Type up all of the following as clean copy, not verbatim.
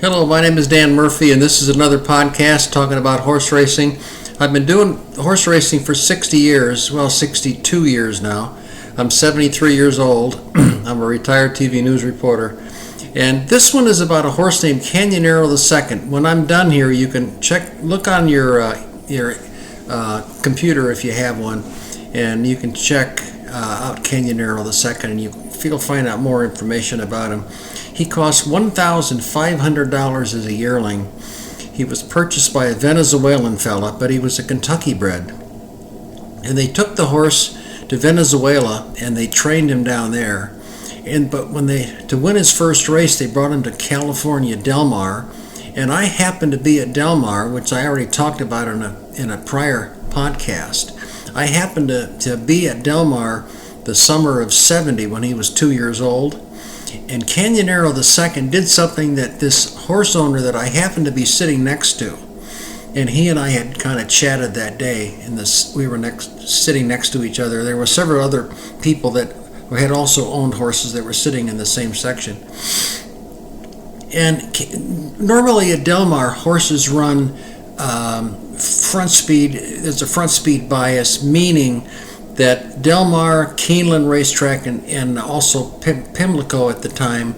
Hello, my name is Dan Murphy, and this is another podcast talking about horse racing. I've been doing horse racing for 60 years, 62 years now. I'm 73 years old. I'm a retired TV news reporter. And this one is about a horse named Canonero II. When I'm done here, you can look on your computer if you have one, and you can check out Canonero II, and you'll find out more information about him. He cost $1,500 as a yearling. He was purchased by a Venezuelan fella, but he was a Kentucky bred. And they took the horse to Venezuela and they trained him down there. But to win his first race, they brought him to California, Del Mar. And I happened to be at Del Mar, which I already talked about in a prior podcast. I happened to be at Del Mar the summer of '70 when he was 2 years old. And Canonero II did something that this horse owner that I happened to be sitting next to, and he and I had kind of chatted that day. We were sitting next to each other. There were several other people that had also owned horses that were sitting in the same section. And normally at Del Mar, horses run front speed. There's a front speed bias, meaning that Del Mar, Keeneland Racetrack, and also Pimlico at the time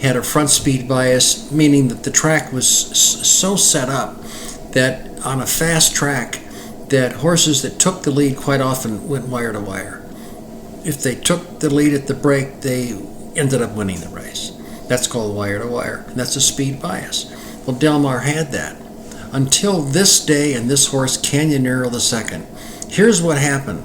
had a front speed bias, meaning that the track was so set up that on a fast track that horses that took the lead quite often went wire to wire. If they took the lead at the break, they ended up winning the race. That's called wire to wire. That's a speed bias. Well, Del Mar had that until this day and this horse, Canonero II. Here's what happened.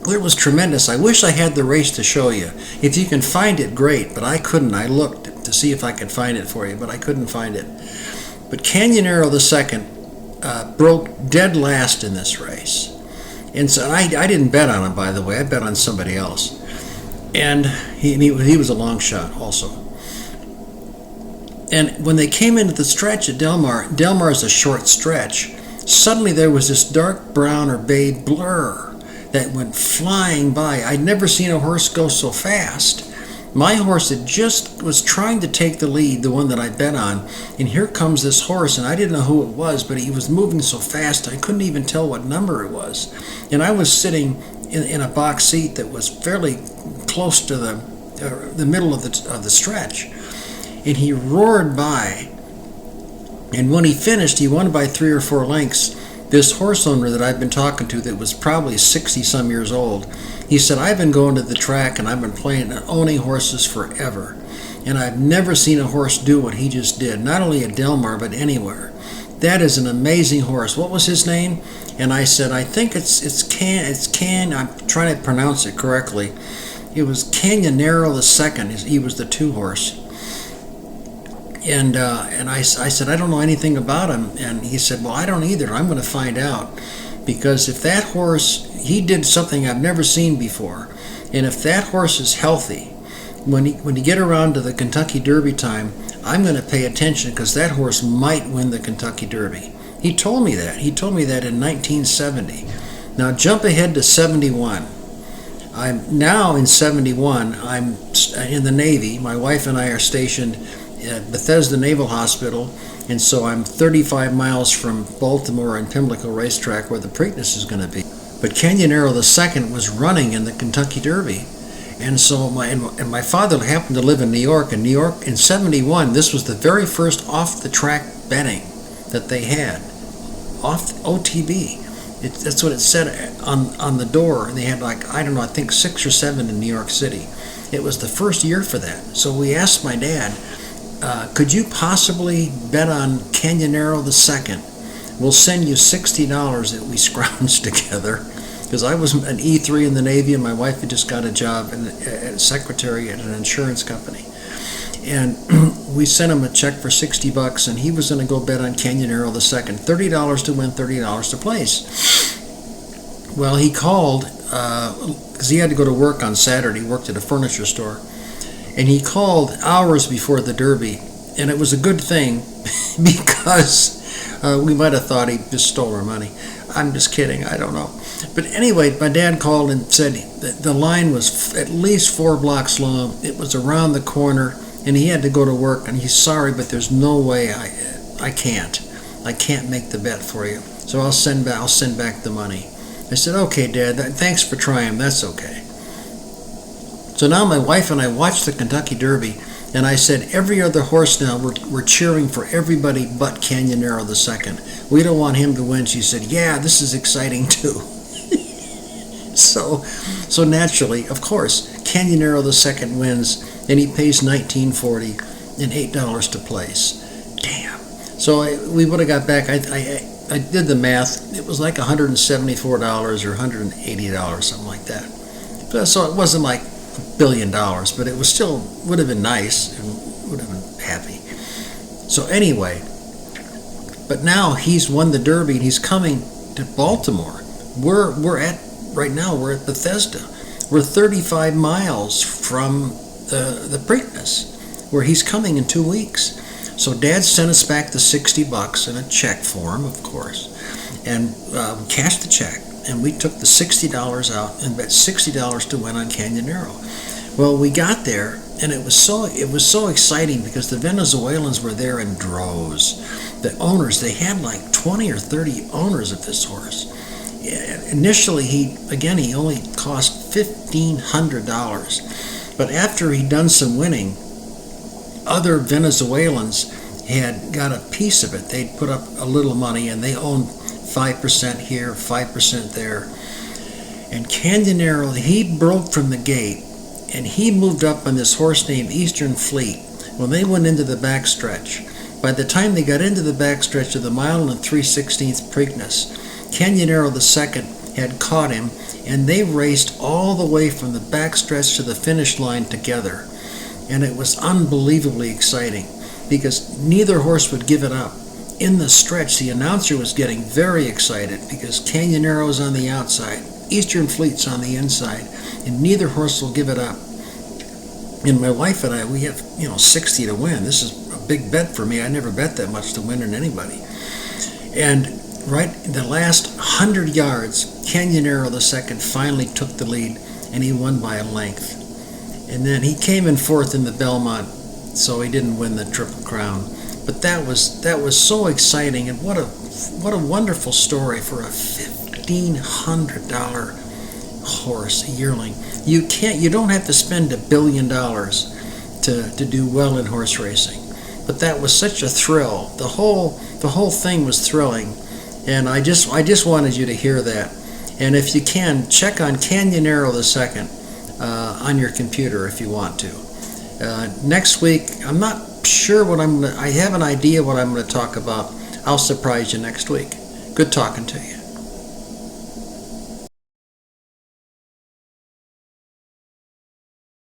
It was tremendous. I wish I had the race to show you. If you can find it, great, but I couldn't. I looked to see if I could find it for you, but I couldn't find it. But Canonero II broke dead last in this race. And so I didn't bet on him, by the way. I bet on somebody else. And he was a long shot also. And when they came into the stretch at Del Mar is a short stretch. Suddenly there was this dark brown or bay blur that went flying by. I'd never seen a horse go so fast. My horse had just was trying to take the lead, the one that I bet on, and here comes this horse, and I didn't know who it was, but he was moving so fast I couldn't even tell what number it was. And I was sitting in a box seat that was fairly close to the middle of the stretch, and he roared by. And when he finished, he won by 3 or 4 lengths. This horse owner that I've been talking to that was probably 60-some years old, he said, I've been going to the track and I've been playing and owning horses forever. And I've never seen a horse do what he just did, not only at Del Mar, but anywhere. That is an amazing horse. What was his name? And I said, I think it's Can, I'm trying to pronounce it correctly. It was Canonero II. He was the 2 horse. And I said, I don't know anything about him. And he said, well, I don't either. I'm going to find out. Because if that horse, he did something I've never seen before. And if that horse is healthy, when you get around to the Kentucky Derby time, I'm going to pay attention because that horse might win the Kentucky Derby. He told me that. He told me that in 1970. Now jump ahead to 71. I'm now in 71. I'm in the Navy. My wife and I are stationed at Bethesda Naval Hospital, and so I'm 35 miles from Baltimore and Pimlico Racetrack where the Preakness is going to be. But Canonero II was running in the Kentucky Derby, and so my father happened to live in New York. In New York in 71, this was the very first off-the-track betting that they had, off OTB. That's what it said on the door, and they had I think 6 or 7 in New York City. It was the first year for that. So we asked my dad, could you possibly bet on Canonero II? We'll send you $60 that we scrounged together, because I was an E3 in the Navy and my wife had just got a job as secretary at an insurance company. And we sent him a check for $60 and he was going to go bet on Canonero II. $30 to win, $30 to place. Well, he called, because he had to go to work on Saturday. He worked at a furniture store. And he called hours before the Derby, and it was a good thing because we might have thought he just stole our money. I'm just kidding, I don't know. But anyway, my dad called and said that the line was at least 4 blocks long. It was around the corner. and he had to go to work, and he's sorry, but there's no way I can't make the bet for you. So I'll send back the money. I said, okay, Dad, thanks for trying. That's okay. So now my wife and I watched the Kentucky Derby, and I said, every other horse now, we're cheering for everybody but Canonero II. We don't want him to win. She said, yeah, this is exciting too. So naturally, of course, Canonero II wins, and he pays $19.40 and $8 to place. Damn. So we would have got back, I did the math, it was like $174 or $180, something like that. So it wasn't like $1 billion, but it was still, would have been nice, and would have been happy. So anyway, but now he's won the Derby, and he's coming to Baltimore. Right now we're at Bethesda. We're 35 miles from the Preakness, where he's coming in 2 weeks. So Dad sent us back the $60 in a check form, of course, and we cashed the check, and we took the $60 out and bet $60 to win on Canonero. Well, we got there, and it was so exciting because the Venezuelans were there in droves. The owners, they had like 20 or 30 owners of this horse. Initially, he only cost $1,500, but after he'd done some winning, other Venezuelans had got a piece of it. They'd put up a little money, and they owned 5% here, 5% there. And Canonero, he broke from the gate, and he moved up on this horse named Eastern Fleet. When they went into the backstretch, by the time they got into the backstretch of the 1 3/16 Preakness, Canonero II had caught him, and they raced all the way from the backstretch to the finish line together. And it was unbelievably exciting because neither horse would give it up. In the stretch, the announcer was getting very excited because Canonero's on the outside, Eastern Fleet's on the inside, and neither horse will give it up. And my wife and I, we have 60 to win. This is a big bet for me. I never bet that much to win in anybody. And right in the last 100 yards, Canonero II finally took the lead, and he won by a length. And then he came in fourth in the Belmont, so he didn't win the Triple Crown. But that was so exciting, and what a wonderful story for a $1,500 horse, a yearling. You don't have to spend $1 billion to do well in horse racing. But that was such a thrill. The whole thing was thrilling, and I just wanted you to hear that. And if you can, check on Canonero II on your computer if you want to. Next week, I'm not sure I have an idea what I'm going to talk about. I'll surprise you next week. Good talking to you.